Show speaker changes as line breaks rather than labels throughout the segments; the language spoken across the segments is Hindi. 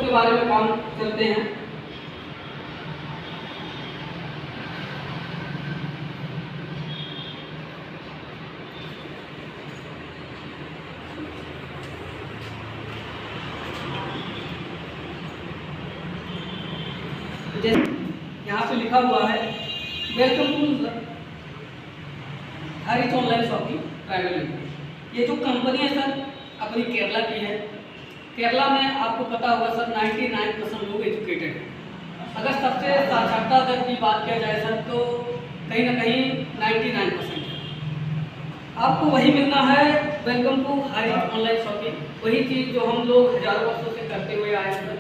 के बारे में काम करते हैं। यहाँ पे लिखा हुआ है वेलकम टू हरित ऑनलाइन शॉपिंग प्राइवेट लिमिटेड। ये जो कंपनी है सर अपनी केरला की है। केरला में आपको पता होगा सर 99% लोग एजुकेटेड हैं। अगर सबसे साक्षरता दर की बात किया जाए सर तो कहीं ना कहीं 99% है। आपको वही मिलना है वेलकम टू हरित ऑनलाइन शॉपिंग। वही चीज़ जो हम लोग हजारों वर्षों से करते हुए आए हैं,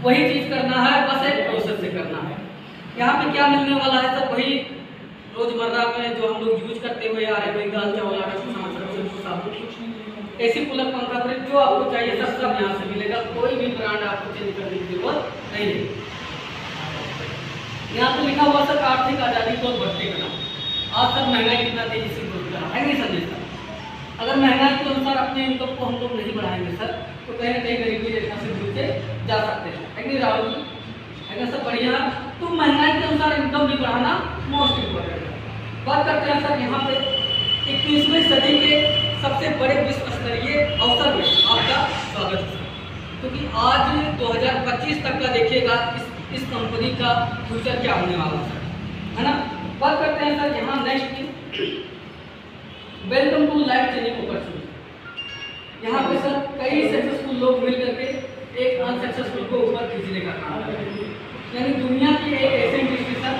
वही चीज़ करना है, बस एक प्रोसेस से करना है। यहाँ पे क्या मिलने वाला है सर, वही रोजमर्रा में जो हम लोग यूज करते हुए आ रहे हैं, वही दाल चावल आटा साबुन ऐसी कूलर पंखा फ्रिज जो आपको चाहिए सब यहाँ से मिलेगा। कोई भी ब्रांड आपको चेंज करने की जरूरत नहीं है। यहाँ पे लिखा हुआ सर आर्थिक आज़ादी को बढ़ते करना। आज सर महंगाई कितना तेजी से बढ़ रहा है नहीं संदेश सर। अगर महंगाई के अनुसार अपने इनकम को हम लोग नहीं बढ़ाएंगे सर तो कहीं ना कहीं गरीबी रेखा से दूर से जा सकते हैं, है नहीं राहुल जी? है ना सब बढ़िया। तो महंगाई के अनुसार इनकम भी बढ़ाना मोस्ट इम्पोर्टेंट है। बात करते हैं सर यहाँ पे 21वीं सदी के सबसे बड़े विश्व स्तरीय अवसर में आपका स्वागत है सर। क्योंकि आज 2025 तक का देखिएगा इस कंपनी का फ्यूचर क्या होने वाला सर, है ना। बात करते हैं सर यहाँ next welcome to life changing opportunity. यहाँ पे सर कई सक्सेसफुल लोग मिल करके एक अनसक्सेसफुल को ऊपर खींचने का काम कर रहे हैं। यानी दुनिया की एक ऐसी इंडस्ट्री सर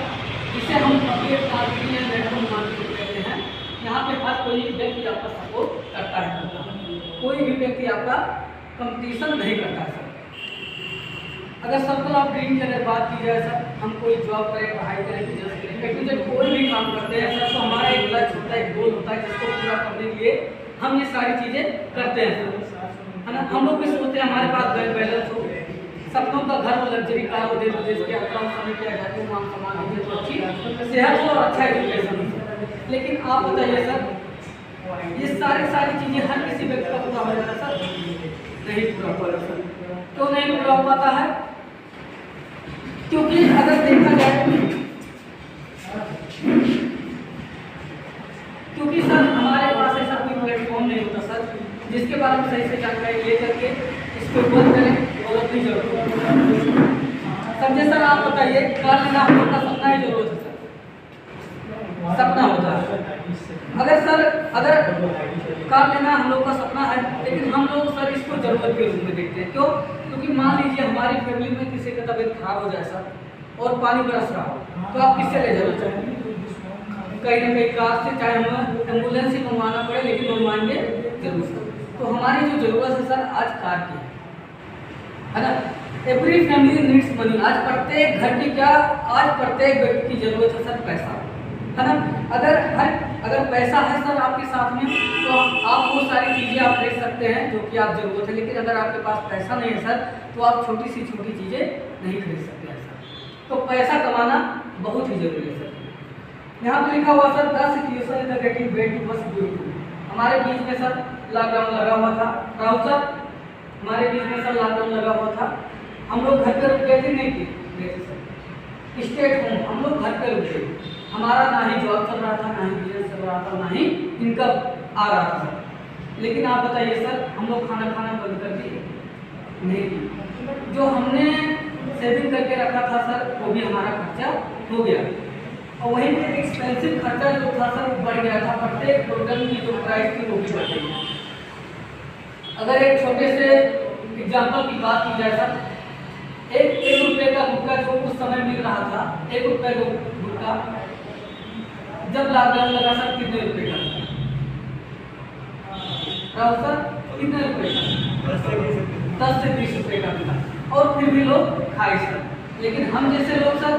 जिसे हम नेटवर्क मार्केटिंग कहते हैं। यहाँ पे हर कोई व्यक्ति आपका सपोर्ट करता है, कोई भी व्यक्ति आपका कंपटीशन नहीं करता है सर। अगर सर्कल ऑफ ड्रीम की अगर बात की जाए सर, हम कोई जॉब करें, पढ़ाई करें, बिजनेस करें, जब कोई भी काम करते हैं सर तो हमारा एक लक्ष्य होता है, एक गोल होता है जिसको पूरा करने के लिए हम ये सारी चीज़ें करते हैं सर, है ना। हम लोग भी सोचते हैं हमारे पास बैंक बैलेंस हो, सपनों का घर हो, लग्जरी कार हो, देश विदेश के यात्रा समय के आजादी मान सम्मान हो, तो अच्छी सेहत हो और अच्छा एजुकेशन हो। लेकिन आप बताइए सर ये सारी चीज़ें हर किसी व्यक्ति का पूरा हो जाता है सर? नहीं पूरा हो पाता सर। क्यों नहीं पूरा हो पाता है? क्योंकि अगर देखा जाए क्योंकि सर हमारे पास ऐसा कोई प्लेटफॉर्म नहीं होता सर जिसके बारे में सही से जानकारी ले करके इसको बंद करें और अपनी जरूरत समझे सर। आप बताइए कार लेना हम लोग का सपना ही जरूरत है सर, सपना होता है। अगर कार लेना हम लोग का सपना है लेकिन हम लोग सर इसको जरूरत के रूप में देखते हैं। क्यों? क्योंकि मान लीजिए हमारी फैमिली में किसी का तबीयत खराब हो जाए सर और पानी बरस रहा हो तो आप किससे ले जाना चाहेंगे? कहीं ना कहीं कार से, चाहे हमें एम्बुलेंस ही मंगवाना पड़े लेकिन मंगवाएंगे जरूर सर। तो हमारी जो जरूरत है सर आज कार की है ना। Every family needs money. आज प्रत्येक घर की क्या, आज प्रत्येक व्यक्ति की जरूरत है सर पैसा, है ना। अगर पैसा है सर आपके साथ में तो आप वो सारी चीज़ें आप खरीद सकते हैं जो कि आप जरूरत है। लेकिन अगर आपके पास पैसा नहीं है सर तो आप छोटी चीज़ें नहीं खरीद सकते हैं सर। तो पैसा कमाना बहुत ही जरूरी है सर। यहाँ पे लिखा हुआ sir 10 situation in the getting way to बस ब्यूटीफुल। हमारे बीच में सर लॉकडाउन लगा हुआ था, राहुल सर हमारे बीच में सर लॉकडाउन लगा हुआ था। हम लोग घर पे रुक गए थे, नहीं गए थे सर, स्टेट होम हम लोग घर पे रुक गए। हमारा ना ही जॉब चल रहा था, ना ही बिजनेस चल रहा था, ना ही इनकम आ रहा था सर। लेकिन आप बताइए सर हम लोग खाना बंद कर दिए? नहीं। जो हमने सेविंग करके रखा था सर वो भी हमारा खर्चा हो गया और वहीं पे एक्सपेंसिव खर्चा जो था सर बढ़ गया था। प्रत्येक प्रोडक्ट की जो प्राइस थी वो भी बढ़ गई। अगर एक छोटे से एग्जाम्पल की बात की जाए सर, एक रुपये का गुटखा जो उस समय मिल रहा था, 1 रुपये का गुटखा जब लॉकडाउन लगा सर कितने रुपए का था सर? कितने रुपए का? 10 से 20 रुपए का मिला और फिर भी लोग खाए सर। लेकिन हम जैसे लोग सर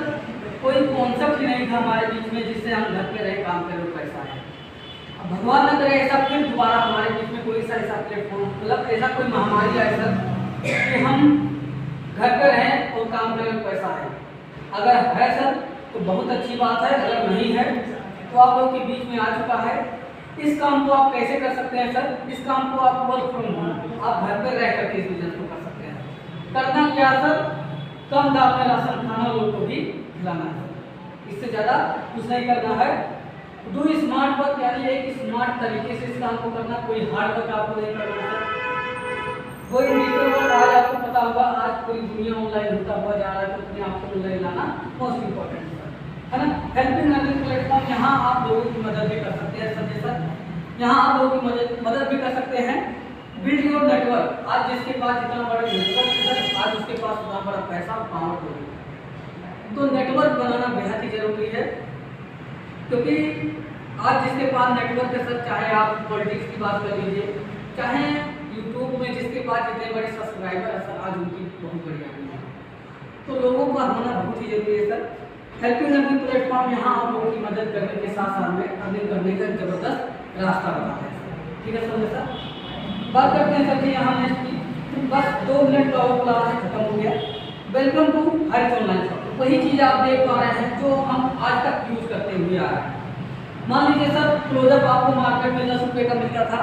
कोई कॉन्सेप्ट ही नहीं था हमारे बीच में जिससे हम घर पे रहे काम करें पैसा है। अब भगवान न करे ऐसा फिर दोबारा हमारे बीच में कोई ऐसा प्लेटफॉर्म मतलब ऐसा कोई महामारी आए सर कि हम घर पे रहें और काम करें पैसा है। अगर है सर तो बहुत अच्छी बात है, अगर नहीं है तो आप लोग के बीच में आ चुका है। इस काम को आप कैसे कर सकते हैं सर? इस काम को आप वर्क फ्रॉम होम आप घर पर रह करके इस बिजनेस को कर सकते हैं। करना क्या सर, कम दाम में राशन खाना लोगों को भी खिलाना है, इससे ज़्यादा कुछ नहीं करना है। डू स्मार्ट वर्क यानी एक स्मार्ट तरीके से इस काम को करना, कोई हार्ड वर्क आपको नहीं करना है। कोई डिजिटल वर्क आज आपको पता होगा, आज पूरी दुनिया ऑनलाइन होता हुआ जा रहा है, तो अपने आप को ऑनलाइन लाना मोस्ट इम्पोर्टेंट है ना। हेल्पिंग लर्निंग प्लेटफॉर्म, यहाँ आप लोगों की मदद भी कर सकते हैं संजय सर, यहाँ आप लोगों की मदद भी कर सकते हैं। बिल्ड योर नेटवर्क, आज जिसके पास जितना बड़ा नेटवर्क है आज उसके पास उतना बड़ा पैसा और पावर हो, तो नेटवर्क बनाना बेहद ही जरूरी है, क्योंकि आज जिसके पास नेटवर्क है सर, चाहे आप पॉलिटिक्स की बात कर लीजिए, चाहे यूट्यूब में जिसके पास जितने बड़े सब्सक्राइबर है सर, आज उनकी बहुत बड़ी आदमी है, तो लोगों का होना बहुत ही जरूरी है सर। हेल्पिंग लर्निंग प्लेटफॉर्म यहाँ आप लोगों की मदद करने के साथ साथ में अर्निंग करने का जबरदस्त रास्ता बताते हैं सर, ठीक है सर। सर बात करते हैं सर जी यहाँ नेक्स्ट की, बस 2 मिनट का और क्लास खत्म हो गया। वेलकम टू हरित ऑनलाइन शॉप, वही चीज़ आप देख पा रहे हैं जो हम आज तक यूज करते हुए आ रहे हैं। मान लीजिए सर क्लोजअप आपको मार्केट में 10 रुपये का मिलता था,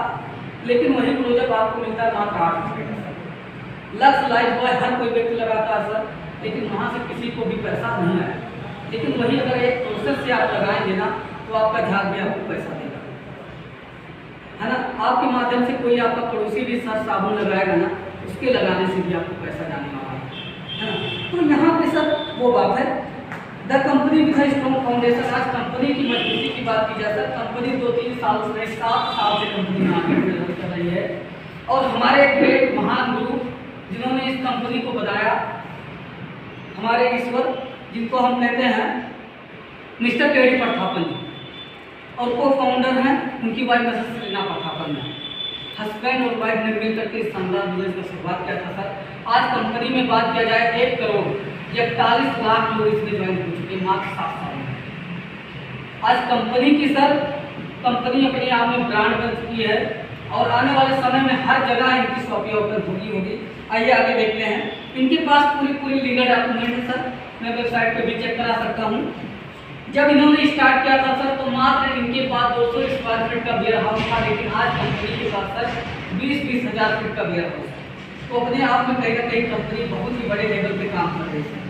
लेकिन वही क्लोजअप आपको मिलता है मात्र 8 रुपये का सर। लक्स लाइफ बॉय हर कोई व्यक्ति लगाता है सर, लेकिन वहाँ से किसी को भी पैसा नहीं आया, लेकिन वही अगर एक प्रोसेस से आप लगाएंगे ना, तो आपका झाग भी आपको पैसा देगा, है ना। आपके माध्यम से कोई आपका पड़ोसी भी सर साबुन लगाएगा ना, उसके लगाने से भी आपको पैसा जाने वाला है ना। तो यहाँ पे सर वो बात है, the company with strong foundation. आज कंपनी की मजबूती की बात की जाए सर, कंपनी 2-3 साल से 7 साल से कंपनी मार्केट में रन कर रही है, और हमारे ग्रेट महान गुरु जिन्होंने इस कंपनी को बनाया, हमारे ईश्वर जिनको हम कहते हैं मिस्टर केडी प्रथापन जी, और को फाउंडर हैं उनकी वाइफ मिसेस रीना प्रथापन है। हस्बैंड और वाइफ ने मिलकर के इस शानदार बिजनेस का शुरुआत किया था सर। आज कंपनी में बात किया जाए 1 करोड़ 41 लाख लोग इसमें ज्वाइन हो चुके मात्र 7 साल में। आज कंपनी की सर, कंपनी अपने आप में ब्रांड बन चुकी है, और आने वाले समय में हर जगह इनकी शॉपें ओपन होगी। आइए आगे देखते हैं। इनके पास पूरी लीगल डॉक्यूमेंट है सर, मैं वेबसाइट पे भी चेक करा सकता हूँ। जब इन्होंने स्टार्ट किया था सर, तो मात्र इनके पास 200 स्क्वायर फीट का वेयर हाउस था, लेकिन आज कंपनी के पास सर 20-20 हज़ार फीट का वेयर हाउस है। तो अपने आप में कहीं ना कहीं कंपनी बहुत ही बड़े लेवल पे काम कर रही है।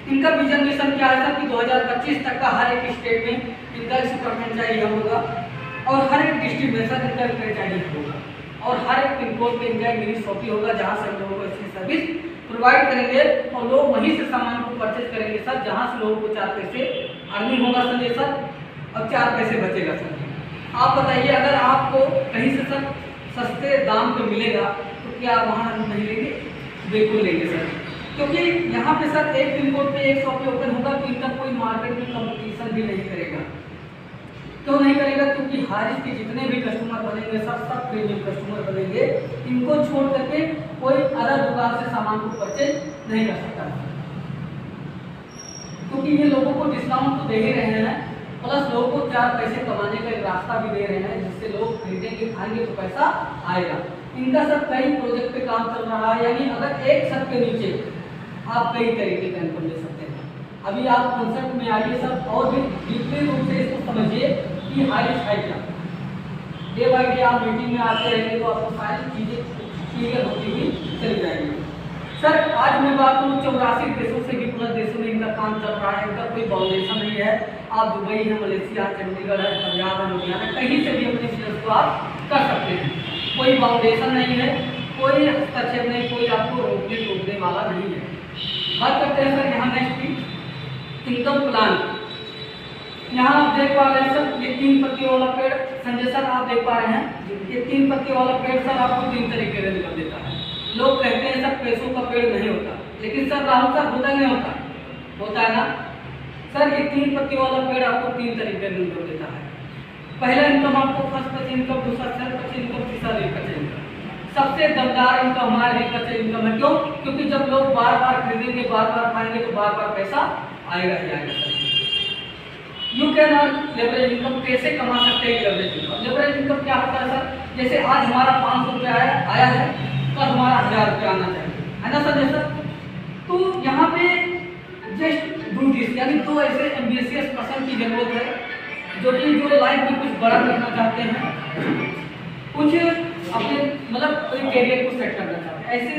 इनका विजन मिशन क्या है सर कि 2025 तक का हर एक स्टेट में इनका सुपर फ्रेंचाइजी होगा, और हर एक डिस्ट्रिक्ट में सर इनका फ्रेंचाइजी होगा, और हर एक पिन कोड पे इनका मिनी शॉपी होगा, जहाँ से लोगों को अच्छी सर्विस प्रोवाइड करेंगे, और लोग वहीं से सामान को परचेज करेंगे सर, जहाँ से लोगों को 4 पैसे अर्निंग होगा संजय सर, और 4 पैसे बचेगा सर। आप बताइए, अगर आपको कहीं से सर सस्ते दाम पे मिलेगा तो क्या वहाँ नहीं लेंगे? बिल्कुल लेंगे सर, क्योंकि यहाँ पे सर एक पिन कोड पे 1 शॉप ओपन होगा, तो इनका कोई मार्केट में कंपटीशन भी नहीं करेगा। क्यों नहीं करेगा? क्योंकि हारिस के जितने भी कस्टमर बनेंगे सब प्रीमियम कस्टमर बनेंगे, इनको छोड़ करके कोई अलग दुकान से सामान को परचेज नहीं कर सकता, क्योंकि ये लोगों को डिस्काउंट तो दे ही रहे हैं, प्लस लोगों को 4 पैसे कमाने का एक रास्ता भी दे रहे हैं, जिससे लोग खरीदेंगे, खाएंगे तो पैसा आएगा। इनका सर कई प्रोजेक्ट पे काम चल रहा है, यानी अगर एक छत के नीचे आप कई तरीके का इनकम ले सकते हैं। अभी आप कॉन्सेप्ट में आइए सर, और भी डीपली रूप से इसको समझिए कि हारिस है क्या। डे बाई डे आप मीटिंग में आते रहेंगे तो आपको सारी चीज़ें क्लियर होती हुई चली जाएगी। सर आज मैं बात करूँ 84 देशों से भी प्लस देशों में इनका काम चल रहा है, इनका कोई बाउंडेशन नहीं है। आप दुबई है, मलेशिया, चंडीगढ़ है, पंजाब है, लुधियाना, कहीं से भी अपने बिजनेस को आप कर सकते हैं। कोई बाउंडेशन नहीं है, कोई हस्तक्षेप नहीं, कोई आपको रोकने वाला नहीं है। बात करते हैं सर यहाँ नेक्स्ट की इनकम प्लान। यहाँ आप देख पा रहे हैं सर, ये 3 पत्तियों वाला पेड़ संजय सर आप देख पा रहे हैं, ये 3 पत्तियों वाला पेड़ सर आपको 3 तरीके से निकल देता है। लोग कहते हैं सर पैसों का पेड़ नहीं होता, लेकिन सर राहुल सर होता नहीं होता, होता है ना सर। ये 3 पत्तियों वाला पेड़ आपको 3 तरीके से इनकम देता है। पहला इनकम आपको फर्स्ट पर्चे इनकम, दूसरा सेल्फ पर्चे इनकम, तीसरा रेट पर्चे इनकम। सबसे दमदार इनकम हमारा रेट पर्चे इनकम है। क्यों? क्योंकि जब लोग बार बार खरीदेंगे, बार बार खाएंगे, तो बार बार पैसा आएगा ही आएगा sir. You can earn leverage income. कैसे कमा सकते हैं लेवरेज इनकम? लेवरेज इनकम क्या होता है सर? जैसे आज हमारा 500 रुपये आया है, कल हमारा 1000 रुपये आना चाहिए, है ना सर जैसा। तो यहाँ पे जस्ट डू दिस, यानी 2 ऐसे एम्बिशियस पर्सन की जरूरत है जो लाइफ में कुछ बड़ा करना चाहते हैं, कुछ अपने मतलब कोई कैरियर को सेट करना चाहते हैं। ऐसे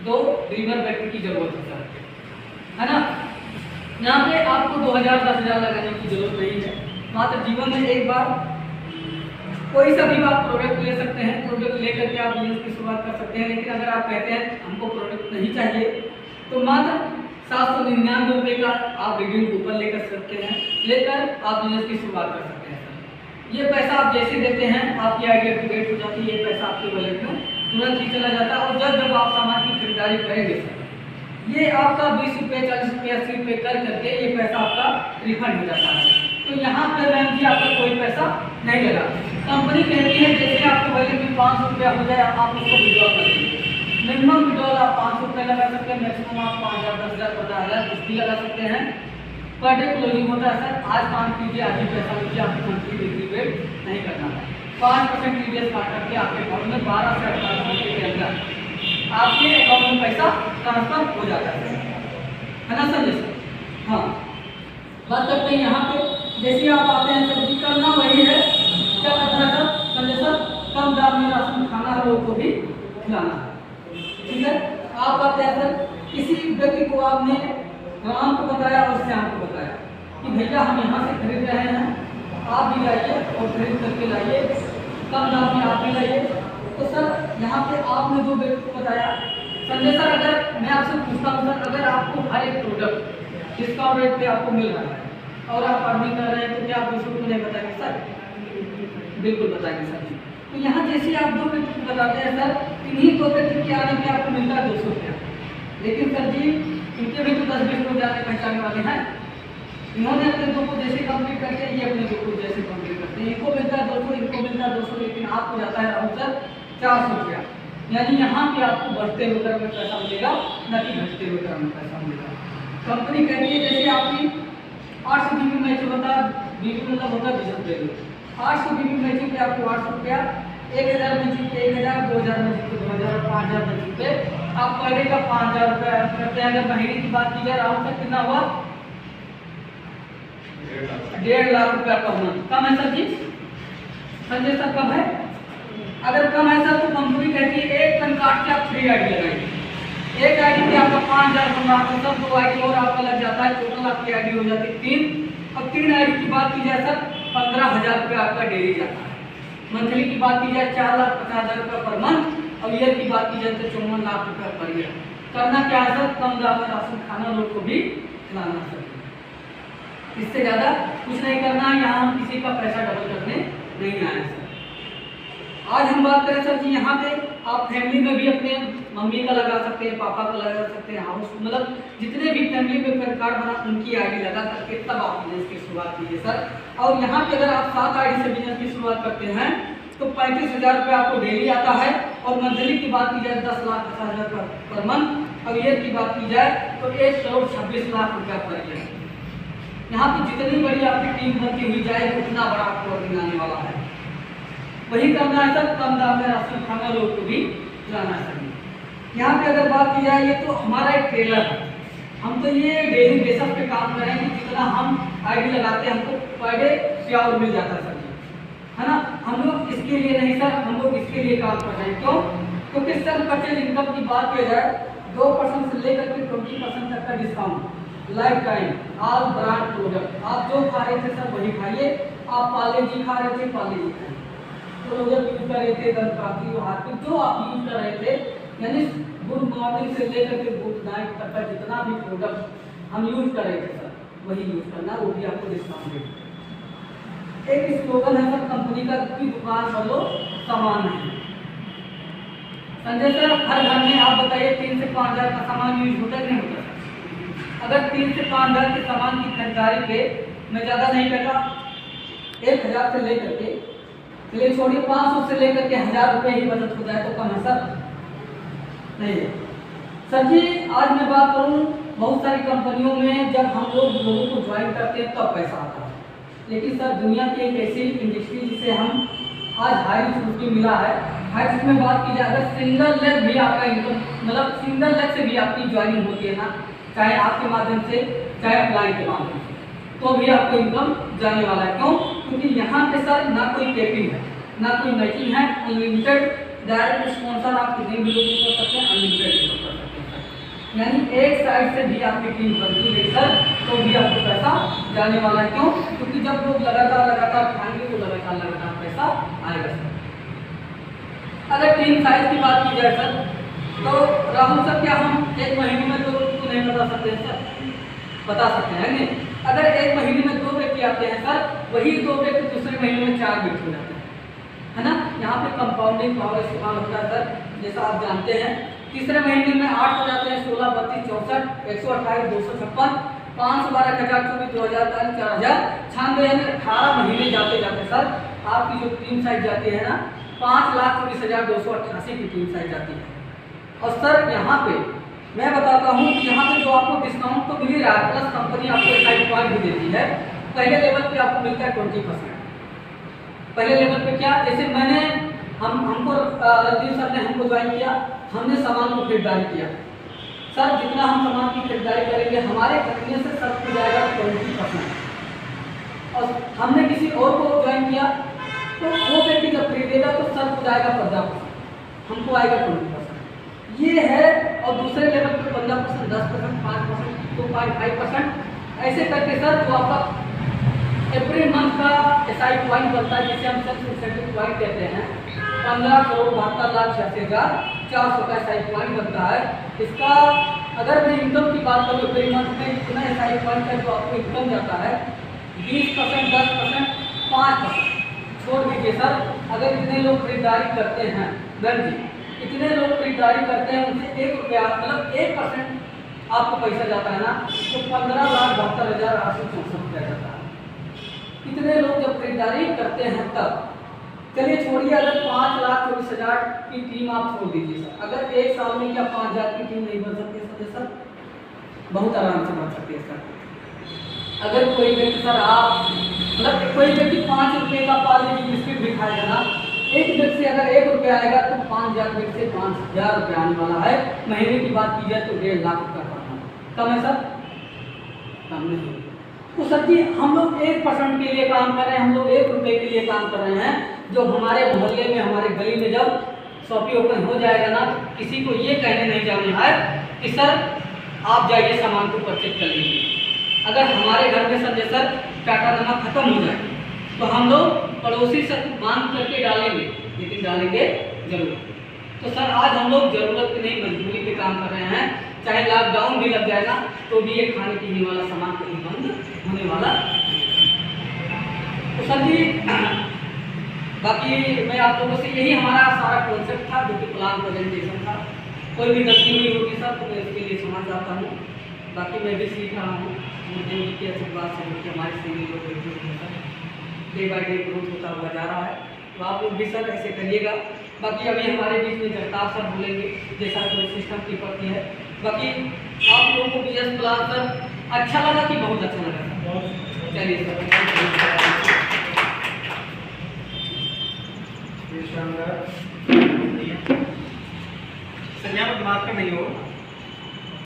2 ड्रीमर व्यक्ति की जरूरत है सर, है ना। यहाँ पे आपको 2000 10,000 लगाने की जरूरत नहीं है। मात्र जीवन में एक बार कोई सा भी आप प्रोडक्ट ले सकते हैं, प्रोडक्ट लेकर के आप बिजनेस की शुरुआत कर सकते हैं। लेकिन अगर आप कहते हैं हमको प्रोडक्ट नहीं चाहिए तो मात्र 799 रुपये का आप रिव्यू कूपन लेकर सकते हैं, लेकर आप बिजनेस की शुरुआत कर सकते हैं सर। ये पैसा आप जैसे देते हैं आपकी आइडिया एक्टिवेट हो जाती है, ये पैसा आपके वॉलेट में तुरंत ही चला जाता है। और जब आप सामान की खरीदारी करेंगे सर, ये आपका 20 रुपये 40 रुपये 80 रुपये कर करके ये पैसा आपका रिफंड हो जाता है। तो यहाँ पर मैम जी आपका कोई पैसा नहीं लगा। कंपनी कहती है जैसे आपके वॉलेट में 500 रुपया हो जाए आप उसको विड्रॉ कर लीजिए। मिनिमम विड्रॉल आप 500 रुपये लगा सकते हैं, मैक्सिमम आप 5,000 10,000 15,000 कुछ भी लगा सकते हैं। पर डे क्लोजिंग होता है सर, आज काम कीजिए आज ही पैसा लीजिए, आपको मंथली बिक्री वेट नहीं करना है। 5% टीडीएस काट करके आपके अकाउंट में 12 से 18 घंटे के अंदर आपके अकाउंट में पैसा ट्रांसफर हो जाता है ना सर। जैसे हाँ बात करते हैं यहाँ पे, जैसे आप आते हैं सब्जी करना वही है, क्या करना है सर, संजय सर कम दाम में राशन खाना है लोगों को भी खिलाना है, ठीक है। आप आते हैं सर, किसी व्यक्ति को आपने राम को बताया और श्याम को बताया कि भैया हम यहाँ से खरीद रहे हैं, आप भी लाइए और खरीद करके लाइए, कम दाम में आप भी लाइए। तो सर यहाँ पे आपने 2 व्यक्ति को बताया। संजय सर अगर मैं आपसे पूछता हूँ सर, अगर आपको हर एक प्रोडक्ट डिस्काउंट रेट पे आपको मिल रहा है और आप अर्निंग कर रहे हैं तो क्या आप दूसरों को नहीं बताएंगे सर? बिल्कुल बताएंगे सर। तो यहाँ जैसे आप 2 व्यक्ति को बताते हैं सर, इन्हीं 2 व्यक्ति के आने में आपको मिलता है 200 रुपया। लेकिन सर जी इनके भी तो 10-20 लोग जाने पहचाने वाले हैं, इन्होंने अपने 2 को जैसे कंप्लीट करते हैं, ये अपने 2 को जैसे कंप्लीट करते हैं। इनको मिलता है 200, इनको मिलता है 200, लेकिन आपको जाता है राहुल सर 400 रुपया। यानी यहाँ पे आपको बढ़ते हुए क्रम में पैसा मिलेगा, न कि घटते हुए क्रम में पैसा मिलेगा। कंपनी कहती है जैसे आपकी 800 बीबी मैच होता है, बीबी मतलब होता है 20 रुपये, 800 बीबी मैचिंग पे आपको 800 रुपया, 1000 मैचिंग पे 1000, 2000 मैचिंग पे 2000, 5000 मैचिंग पे आप पर डे का 5000 रुपया करते हैं। अगर महीने की बात की जाए राहुल सर कितना हुआ? 1.5 लाख रुपया पर मंथ। कम है सर जी? संजय सर कम है? अगर कम है सर तो कंपनी कहती है एक टन काट के आप 3 आईडी लगाइए। एक आईडी पे आपका 5000 बन रहा है सर, 2 आईडी और आपका लग जाता है, टोटल आपकी आईडी हो जाती है 3। अब 3 आईडी की बात की जाए सर 15,000 रुपया आपका डेली जाता है। मंथली की बात की जाए 4,50,000 रुपया पर मंथ, और ईयर की बात की जाए तो 54 लाख रुपया पर ईयर। करना क्या है सर? कम दाम में राशन खाना लोग को भी खिलाना सर, इससे ज़्यादा कुछ नहीं करना है। यहाँ हम किसी का पैसा डबल करने नहीं आए सर। आज हम बात करें सर जी, यहाँ पे आप फैमिली में भी अपने मम्मी का लगा सकते हैं, पापा का लगा सकते हैं, हाउस मतलब जितने भी फैमिली में पैन कार्ड बना उनकी आईडी लगा करके तब आप बिजनेस की शुरुआत कीजिए सर। और यहाँ पे अगर आप 7 आईडी से बिजनेस की शुरुआत करते हैं तो 35,000 रुपये आपको डेली आता है। और मंथली की बात की जाए 10,50,000 पर मंथ, और ईयर की बात की जाए तो 1,26 लाख रुपया पर ईयर। यहाँ पे जितनी बड़ी आपकी टीम बनती हुई जाए उतना बड़ा आपको अर्निंग आने वाला है। वही करना है सर, कम दाम में राशन खाना लोग को भी खिलाना चाहिए। यहाँ पे अगर बात की जाए, ये तो हमारा एक ट्रेलर है, हम तो ये डेली बेसिस पे काम कर रहे हैं कि जितना हम आईडी लगाते हैं हमको पर डे प्यार मिल जाता है सर जी, है ना। हम लोग इसके लिए नहीं सर, हम लोग इसके लिए काम कर रहे हैं। क्यों? क्योंकि सर परचेज इनकम की बात की जाए 2% से लेकर के 20% तक का discount life time all brand product. आप जो खा रहे थे सर वही खाइए। आप पार्ले जी खा रहे थे पार्ले जी खाइए, यूज कर रहे थे दंतकाती हार्पिक जो आप यूज कर रहे थे, यानी गुड मॉर्निंग से लेकर के गुड नाइट तक का जितना भी प्रोडक्ट हम यूज कर रहे थे सर वही यूज करना, वो भी आपको डिस्काउंट देंगे। एक स्लोगन है सर कंपनी का कि दुकान बोलो सामान नहीं। संजय सर हर घर में आप बताइए 3 से 5,000 का सामान यूज होता है नहीं होता? अगर 3 से 5,000 के सामान की खरीदारी पे मैं ज़्यादा नहीं कहता, 1,000 से लेकर के चलिए छोड़िए 500 से लेकर के 1,000 रुपये ही बचत हो जाए तो कम है सर? नहीं है सर जी। आज मैं बात करूं, बहुत सारी कंपनियों में जब हम लोगों को ज्वाइन करते हैं तब पैसा आता है, लेकिन सर दुनिया की एक ऐसी इंडस्ट्री जिसे हम आज हाई छुट्टी मिला है, हाई छुट्टी में बात की जाए अगर सिंगल लेग भी आपका इनकम मतलब सिंगल लेग से भी आपकी ज्वाइनिंग होती है ना, चाहे आपके माध्यम से चाहे अप्लाई के माध्यम से, तो भी आपको इनकम जाने वाला है। क्यों? क्योंकि यहाँ पे सर ना कोई कैपिंग है ना कोई मैचिंग है, अनलिमिटेड डायरेक्ट स्पॉन्सर आप कितने भी लोगों को कर सकते हैं, अनलिमिटेड कर सकते हैं। यानी एक साइड से भी आपकी टीम बनती है सर, तो भी आपको पैसा जाने वाला है। क्यों? क्योंकि जब लोग लगातार खाएंगे तो लगातार पैसा आएगा सर। अगर टीम साइज की बात की जाए सर, तो राहुल सर क्या हम एक महीने में 2 व्यक्ति को नहीं बता सकते हैं सर? बता सकते हैं नहीं? अगर एक महीने में 2 व्यक्ति आते हैं सर, वही 2 व्यक्ति दूसरे महीने में 4 व्यक्ति हो जाते हैं, है ना? यहाँ पे कंपाउंडिंग पावर इस्तेमाल होता है सर, जैसा आप जानते हैं। तीसरे महीने में 8 हो जाते हैं, 16, 32, 64, 128, 256, 512, 1024, 2043, 4000, 96, यानी 18 महीने जाते जाते सर आपकी जो टीम साइज जाती है ना 5,24,288 की टीम साइज जाती है। और सर यहाँ पे मैं बताता हूँ कि यहाँ पे जो आपको डिस्काउंट तो मिल ही रहा है, प्लस कंपनी आपको SI पॉइंट भी देती है। पहले लेवल पे आपको मिलता है 20%। पहले लेवल पे क्या, जैसे मैंने हमको रणदीप सर ने हमको ज्वाइन किया, हमने सामान को खरीदारी किया सर, जितना हम सामान की खरीदारी करेंगे हमारे खरीदने से सर को जाएगा 20%। और हमने किसी और को ज्वाइन किया तो वो व्यक्ति जब खरीदेगा तो सर को जाएगा 15%, हमको आएगा 20%। ये है। और दूसरे लेवल पे 15%, 10%, 5%, 2.5%, ऐसे करके सर जो आपका एवरी मंथ का SI पॉइंट बनता है, जिसे हम सेल्फ इंसेंटिव पॉइंट कहते हैं, 15,72,86,400 का SI पॉइंट बनता है। इसका अगर मैं इनकम की बात करूँ एवरी मंथ में इतना SI पॉइंट का जो आपको इनकम जाता है 20%, 10%, 5% छोड़ दीजिए सर। अगर इतने लोग खरीदारी करते हैं गन जी, इतने लोग खरीदारी करते हैं, उनसे 1 रुपया मतलब 1% आपको पैसा जाता है ना, तो 15,72,864 रुपया जाता है। इतने लोग जब खरीदारी करते हैं तब। चलिए छोड़िए, अगर 5,24,000 की टीम आप छोड़ दीजिए सर, अगर एक साल में क्या 5,000 की टीम नहीं बन सकती सर? बहुत आराम से बन सकती है सर। अगर कोई व्यक्ति सर आप मतलब कोई व्यक्ति 5 रुपये का पार्ले जी बिस्किट भी खाएगा ना, एक व्यक्ति से अगर 1 रुपया आएगा तो 5,000 व्यक्ति से 5,000 रुपया आने वाला है। महीने की बात की जाए तो 1.5 लाख रुपया कम है सर, कम नहीं। तो सर जी हम लोग 1% के लिए काम कर रहे हैं, हम लोग 1 रुपये के लिए काम कर रहे हैं। जो हमारे मोहल्ले में हमारे गली में जब शॉपी ओपन हो जाएगा ना, किसी को ये कहने नहीं जाना है कि सर आप जाइए सामान को परचेज कर लीजिए। अगर हमारे घर में सर जैसा टाटा नमक खत्म हो जाए तो हम लोग पड़ोसी से मांग करके डालेंगे, लेकिन डालेंगे जरूर। तो सर आज हम लोग जरूरत की नहीं मजबूरी पे काम कर रहे हैं। चाहे लॉकडाउन भी लग जाएगा तो भी ये खाने पीने वाला सामान कहीं बंद होने वाला। तो सर जी बाकी मैं आप लोगों से यही हमारा सारा कॉन्सेप्ट था, जो कि प्लान प्रेजेंटेशन था। कोई भी गलती हुई होगी सर तो मैं इसके लिए क्षमा चाहता हूँ। बाकी मैं भी सीख रहा हूँ मुझे के आशीर्वाद से, कि हमारे सीनियर लोग डे बाई डे ग्रोथ होता हुआ जा रहा है। तो आप लोग भी सर ऐसे करिएगा। बाकी अभी हमारे बीच में जगतार सर बोलेंगे जैसा कोई सिस्टम की पड़ती है। बाकी आप लोगों को बिजनेस प्लान सर अच्छा लगा कि बहुत अच्छा लगा? चलिए सर
संज्ञा में दिमाग में नहीं हो